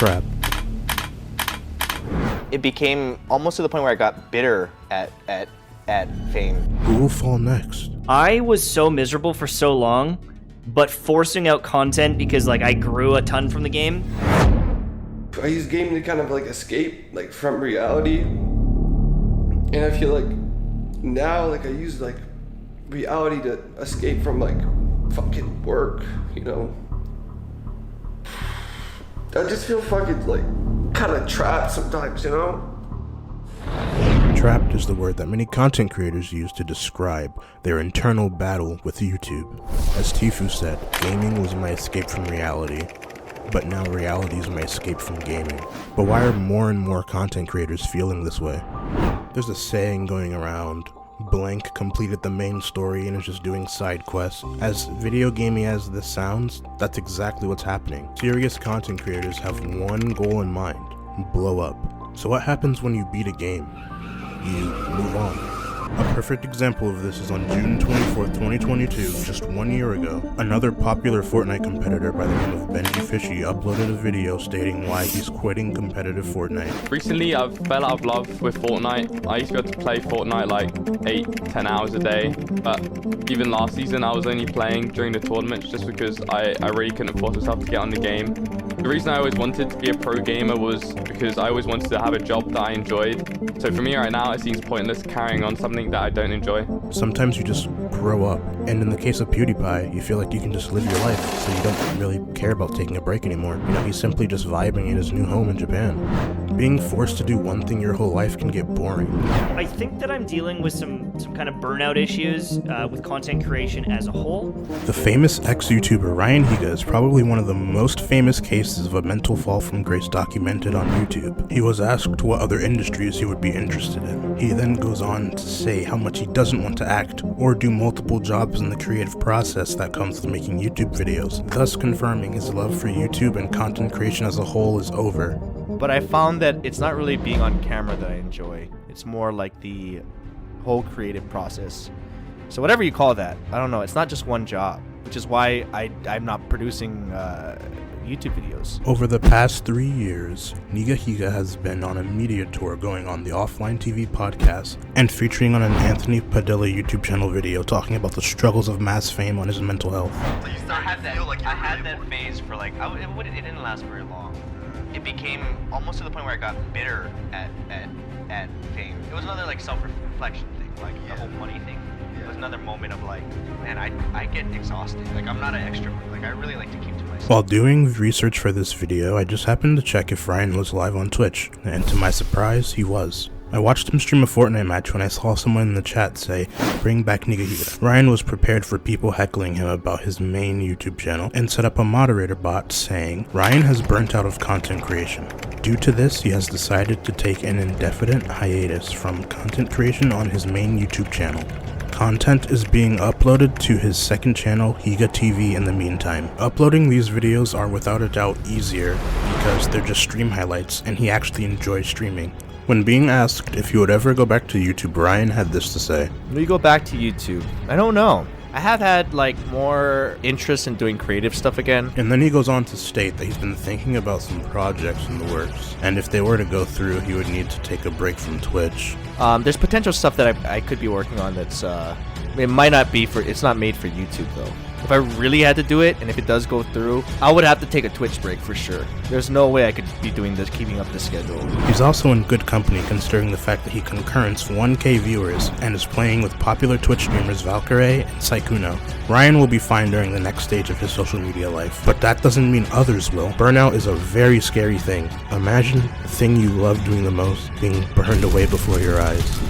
trap. It became almost to the point where I got bitter at fame. Who will fall next? I was so miserable for so long, but forcing out content because like I grew a ton from the game. I use gaming to kind of like escape like from reality, and I feel like now like I use like reality to escape from like fucking work, you know. I just feel fucking like kind of trapped sometimes, you know. Trapped is the word that many content creators use to describe their internal battle with YouTube. As Tfue said, gaming was my escape from reality, but now reality is my escape from gaming. But why are more and more content creators feeling this way? There's a saying going around, blank completed the main story and is just doing side quests. As video gamey as this sounds, that's exactly what's happening. Serious content creators have one goal in mind: blow up. So what happens when you beat a game? You move on. A perfect example of this is on June 24th, 2022, just 1 year ago. Another popular Fortnite competitor by the name of Fishy uploaded a video stating why he's quitting competitive Fortnite. Recently, I've fell out of love with Fortnite. I used to be able to play Fortnite like 8-10 hours a day, but even last season I was only playing during the tournaments just because I really couldn't force myself to get on the game. The reason I always wanted to be a pro gamer was because I always wanted to have a job that I enjoyed. So for me right now, it seems pointless carrying on something that I don't enjoy. Sometimes you just grow up, and in the case of PewDiePie, you feel like you can just live your life, so you don't really care about taking a break anymore. You know, he's simply just vibing in his new home in Japan. Being forced to do one thing your whole life can get boring. I think that I'm dealing with some kind of burnout issues with content creation as a whole. The famous ex-YouTuber Ryan Higa is probably one of the most famous cases of a mental fall from grace documented on YouTube. He was asked what other industries he would be interested in. He then goes on to say how much he doesn't want to act or do multiple jobs in the creative process that comes with making YouTube videos, thus confirming his love for YouTube and content creation as a whole is over. But I found that it's not really being on camera that I enjoy. It's more like the whole creative process. So whatever you call that, I don't know. It's not just one job, which is why I'm not producing YouTube videos. Over the past 3 years, Nigahiga has been on a media tour going on the Offline TV podcast and featuring on an Anthony Padilla YouTube channel video talking about the struggles of mass fame on his mental health. I had that phase for like, it didn't last very long. It became almost to the point where I got bitter at fame. It was another like self-reflection thing, like the whole money thing. It was another moment of like, man, I get exhausted. Like, I'm not an extrovert. Like, I really like to keep to myself. While doing research for this video, I just happened to check if Ryan was live on Twitch, and to my surprise, he was. I watched him stream a Fortnite match when I saw someone in the chat say, "Bring back Nigahiga." Ryan was prepared for people heckling him about his main YouTube channel and set up a moderator bot saying, "Ryan has burnt out of content creation. Due to this, he has decided to take an indefinite hiatus from content creation on his main YouTube channel. Content is being uploaded to his second channel, Higa TV, in the meantime. Uploading these videos are without a doubt easier because they're just stream highlights and he actually enjoys streaming." When being asked if he would ever go back to YouTube, Ryan had this to say. When we go back to YouTube, I don't know. I have had like more interest in doing creative stuff again. And then he goes on to state that he's been thinking about some projects in the works, and if they were to go through, he would need to take a break from Twitch. There's potential stuff that I could be working on that's, it might not be for, it's not made for YouTube though. If I really had to do it, and if it does go through, I would have to take a Twitch break for sure. There's no way I could be doing this, keeping up the schedule. He's also in good company considering the fact that he concurrents 1K viewers and is playing with popular Twitch streamers Valkyrae and Saikuno. Ryan will be fine during the next stage of his social media life, but that doesn't mean others will. Burnout is a very scary thing. Imagine the thing you love doing the most being burned away before your eyes.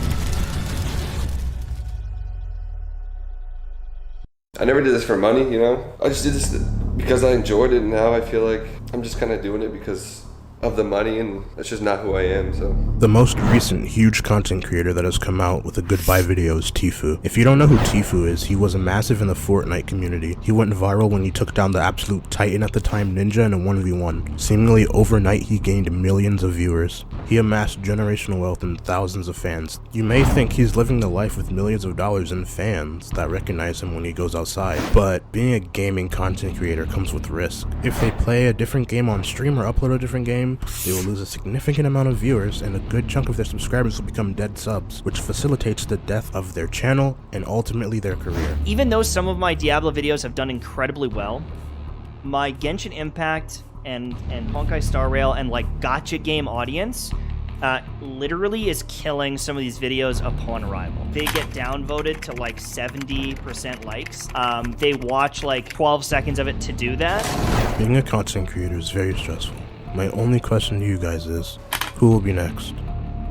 I never did this for money, you know? I just did this because I enjoyed it, and now I feel like I'm just kind of doing it because of the money, and that's just not who I am, so. The most recent huge content creator that has come out with a goodbye video is Tfue. If you don't know who Tfue is, he was a massive in the Fortnite community. He went viral when he took down the absolute titan at the time, Ninja, in a 1v1. Seemingly overnight, he gained millions of viewers. He amassed generational wealth and thousands of fans. You may think he's living the life with millions of dollars and fans that recognize him when he goes outside, but being a gaming content creator comes with risk. If they play a different game on stream or upload a different game, they will lose a significant amount of viewers, and a good chunk of their subscribers will become dead subs, which facilitates the death of their channel and ultimately their career. Even though some of my Diablo videos have done incredibly well, my Genshin Impact and Honkai Star Rail and like gacha game audience literally is killing some of these videos upon arrival. They get downvoted to like 70% likes. They watch like 12 seconds of it to do that. Being a content creator is very stressful. My only question to you guys is, who will be next?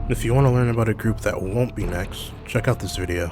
If you want to learn about a group that won't be next, check out this video.